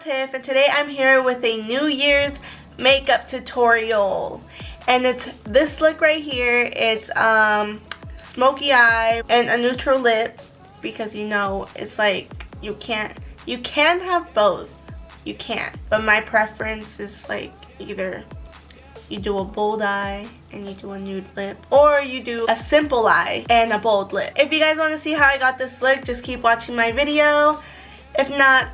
Tiff, and today I'm here with a New Year's makeup tutorial. And it's this look right here. It's smoky eye and a neutral lip, because you know it's like you can have both. You can't. But my preference is like either you do a bold eye and you do a nude lip, or you do a simple eye and a bold lip. If you guys want to see how I got this look, just keep watching my video. If not,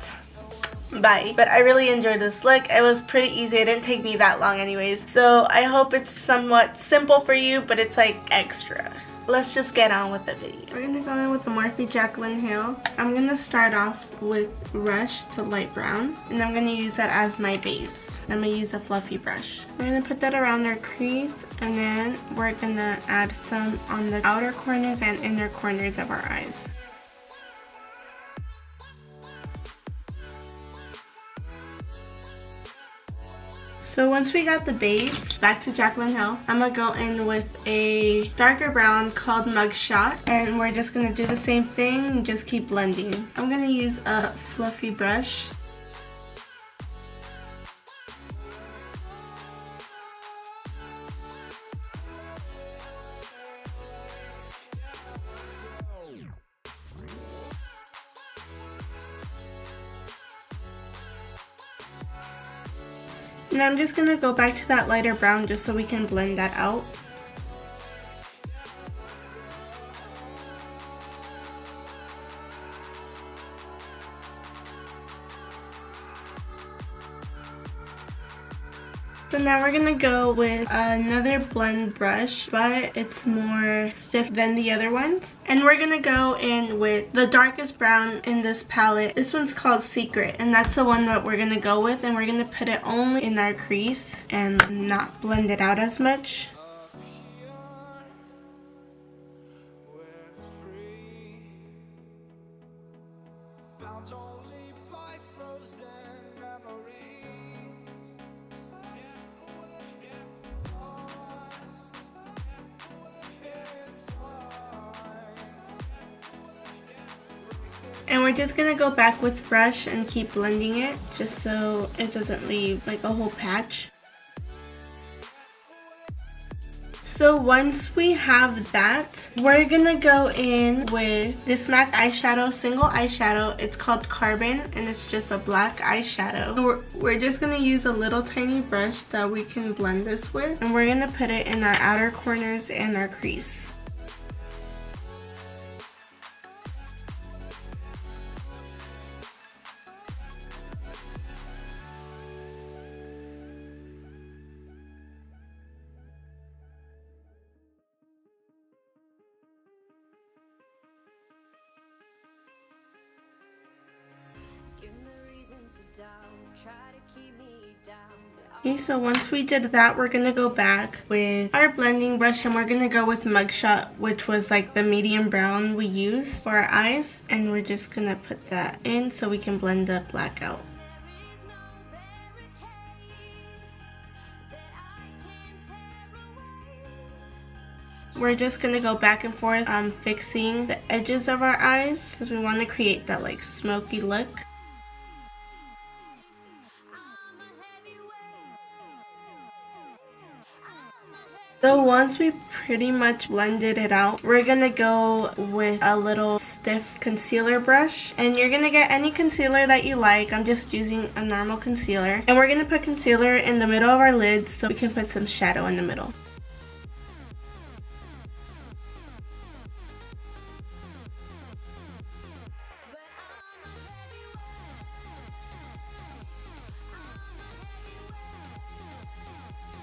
bye. But I really enjoyed this look. It was pretty easy. It didn't take me that long anyways. So I hope it's somewhat simple for you, but it's like extra. Let's just get on with the video. We're gonna go in with the Morphe Jaclyn Hill. I'm gonna start off with Rush to light brown, and I'm gonna use that as my base. I'm gonna use a fluffy brush. We're gonna put that around our crease, and then we're gonna add some on the outer corners and inner corners of our eyes. So once we got the base, back to Jaclyn Hill, I'm gonna go in with a darker brown called Mugshot, and we're just gonna do the same thing and just keep blending. I'm gonna use a fluffy brush. And I'm just going to go back to that lighter brown just so we can blend that out. So now we're going to go with another blend brush, but it's more stiff than the other ones. And we're going to go in with the darkest brown in this palette. This one's called Secret, and that's the one that we're going to go with. And we're going to put it only in our crease and not blend it out as much. And we're just going to go back with brush and keep blending it just so it doesn't leave like a whole patch. So once we have that, we're going to go in with this MAC eyeshadow, single eyeshadow. It's called Carbon, and it's just a black eyeshadow. We're just going to use a little tiny brush that we can blend this with, and we're going to put it in our outer corners and our crease. Okay, so once we did that, we're gonna go back with our blending brush, and we're gonna go with Mugshot, which was like the medium brown we used for our eyes, and we're just gonna put that in so we can blend the black out. We're just gonna go back and forth fixing the edges of our eyes because we want to create that like smoky look. So once we pretty much blended it out, we're gonna go with a little stiff concealer brush, and you're gonna get any concealer that you like. I'm just using a normal concealer, and we're gonna put concealer in the middle of our lids so we can put some shadow in the middle.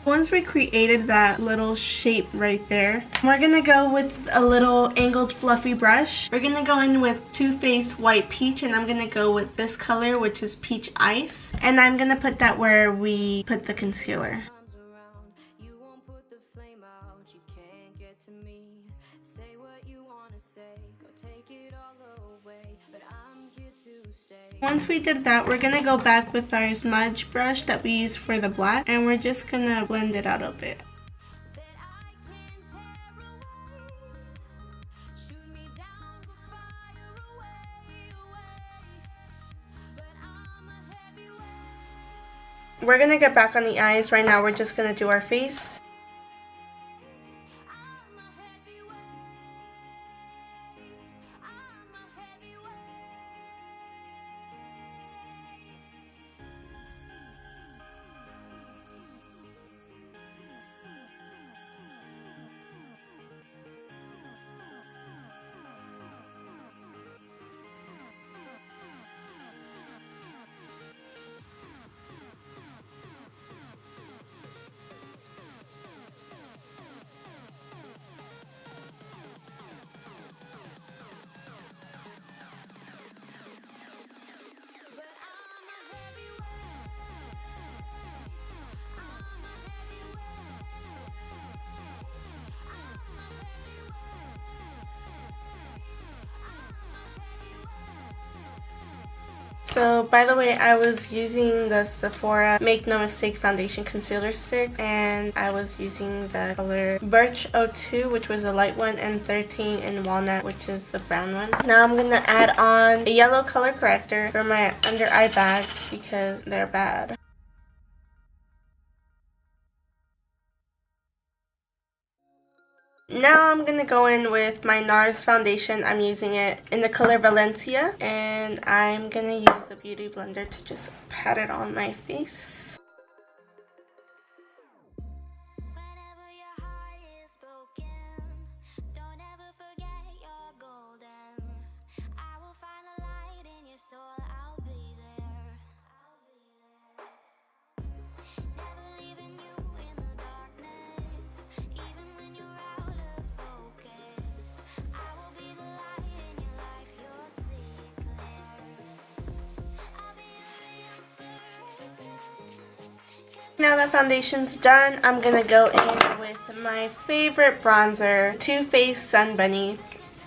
Once we created that little shape right there, we're gonna go with a little angled fluffy brush. We're gonna go in with Too Faced White Peach, and I'm gonna go with this color, which is Peach Ice. And I'm gonna put that where we put the concealer. Once we did that, we're gonna go back with our smudge brush that we used for the black, and we're just gonna blend it out a bit. we're gonna get back on the eyes. Right now we're just gonna do our face. So, by the way, I was using the Sephora Make No Mistake Foundation Concealer Stick, and I was using the color Birch 02, which was the light one, and 13 in Walnut, which is the brown one. Now I'm going to add on a yellow color corrector for my under eye bags because they're bad. Now I'm going to go in with my NARS foundation. I'm using it in the color Valencia, and I'm going to use a beauty blender to just pat it on my face. Now that foundation's done, I'm going to go in with my favorite bronzer, Too Faced Sun Bunny.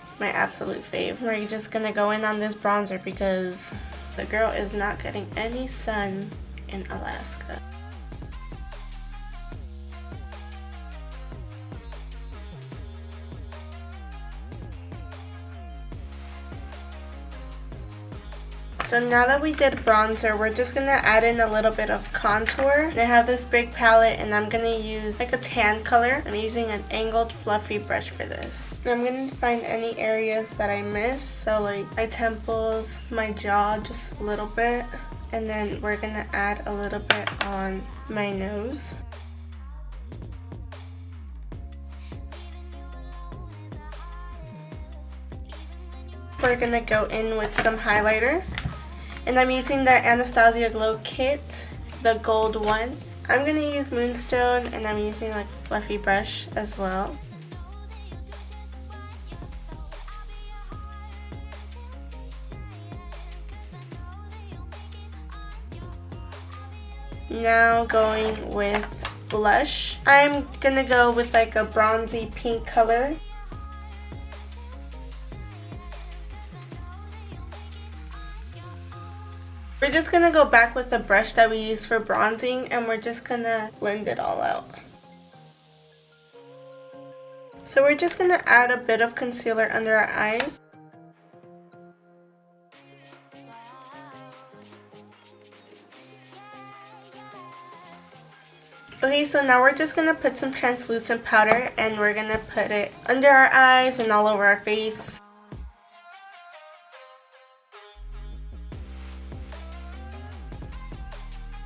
It's my absolute fave. We're just going to go in on this bronzer because the girl is not getting any sun in Alaska. So now that we did bronzer, we're just going to add in a little bit of contour. I have this big palette and I'm going to use like a tan color. I'm using an angled fluffy brush for this. I'm going to find any areas that I missed. So like my temples, my jaw just a little bit. And then we're going to add a little bit on my nose. We're going to go in with some highlighter. And I'm using the Anastasia Glow Kit, the gold one. I'm going to use Moonstone, and I'm using like a fluffy brush as well. Now going with blush. I'm going to go with like a bronzy pink color. We're just going to go back with the brush that we used for bronzing, and we're just going to blend it all out. So we're just going to add a bit of concealer under our eyes. Okay, so now we're just going to put some translucent powder, and we're going to put it under our eyes and all over our face.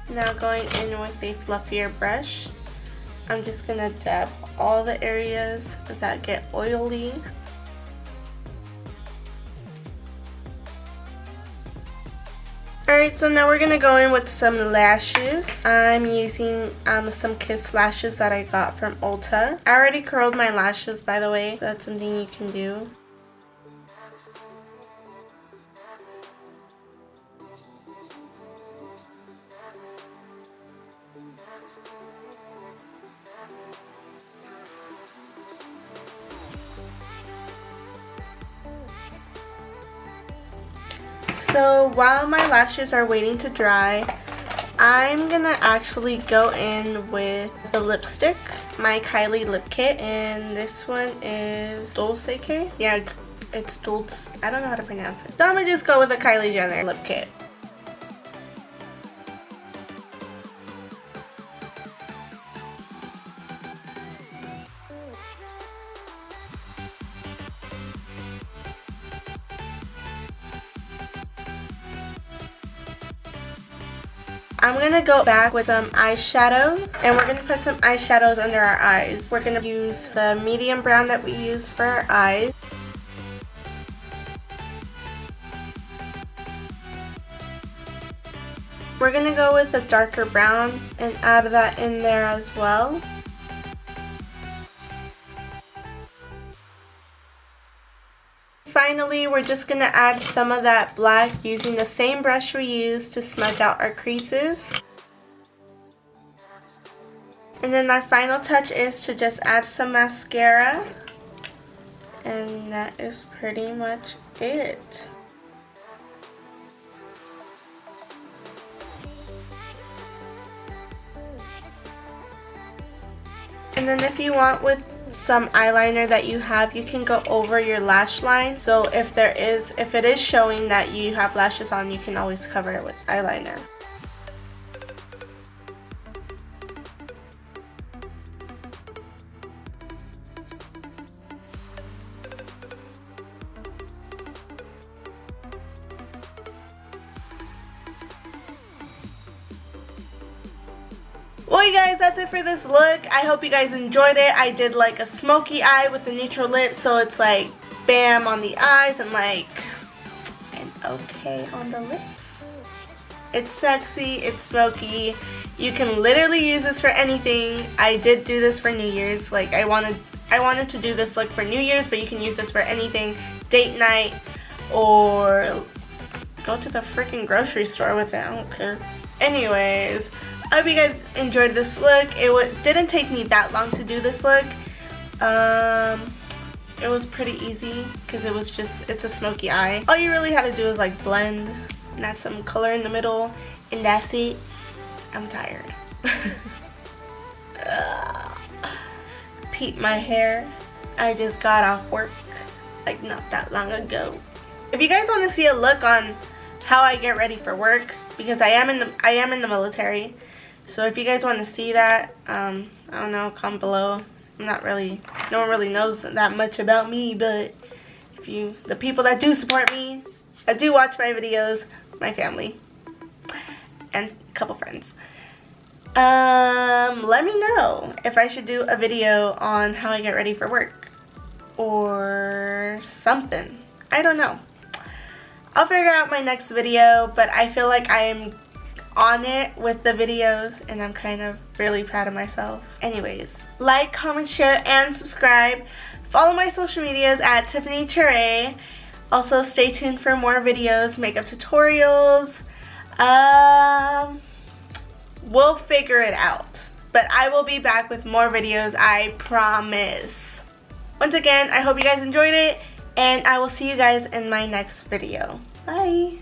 Now going in with a fluffier brush, I'm just going to dab all the areas that get oily. Alright, so now we're going to go in with some lashes. I'm using some Kiss lashes that I got from Ulta. I already curled my lashes, by the way. That's something you can do. So while my lashes are waiting to dry, I'm gonna actually go in with the lipstick, my Kylie lip kit, and this one is Dulce K. Yeah, it's Dulce. I don't know how to pronounce it. So I'm gonna just go with the Kylie Jenner lip kit. I'm gonna go back with some eyeshadow, and we're gonna put some eyeshadows under our eyes. We're gonna use the medium brown that we use for our eyes. We're gonna go with a darker brown and add that in there as well. Finally, we're just going to add some of that black using the same brush we used to smudge out our creases. And then our final touch is to just add some mascara. And that is pretty much it. And then if you want, with some eyeliner that you have, you can go over your lash line. So if it is showing that you have lashes on, you can always cover it with eyeliner. Well, you guys, that's it for this look. I hope you guys enjoyed it. I did like a smoky eye with a neutral lip, so it's like bam on the eyes and like an okay on the lips. It's sexy, it's smoky. You can literally use this for anything. I did do this for New Year's. Like I wanted to do this look for New Year's, but you can use this for anything. Date night, or go to the freaking grocery store with it. I don't care. Anyways, I hope you guys enjoyed this look. It didn't take me that long to do this look. It was pretty easy because it's a smoky eye. All you really had to do is like blend and add some color in the middle, and that's it. I'm tired. Peep my hair. I just got off work like not that long ago. If you guys want to see a look on how I get ready for work, because I am in the military. So if you guys want to see that, I don't know, comment below. No one really knows that much about me, but the people that do support me, that do watch my videos, my family, and a couple friends, let me know if I should do a video on how I get ready for work or something. I don't know. I'll figure out my next video, but I feel like I am on it with the videos, and I'm kind of really proud of myself. Anyways, like, comment, share, and subscribe. Follow my social medias at Tiffany Ture. Also, stay tuned for more videos, makeup tutorials. We'll figure it out, but I will be back with more videos, I promise. Once again, I hope you guys enjoyed it, and I will see you guys in my next video. Bye.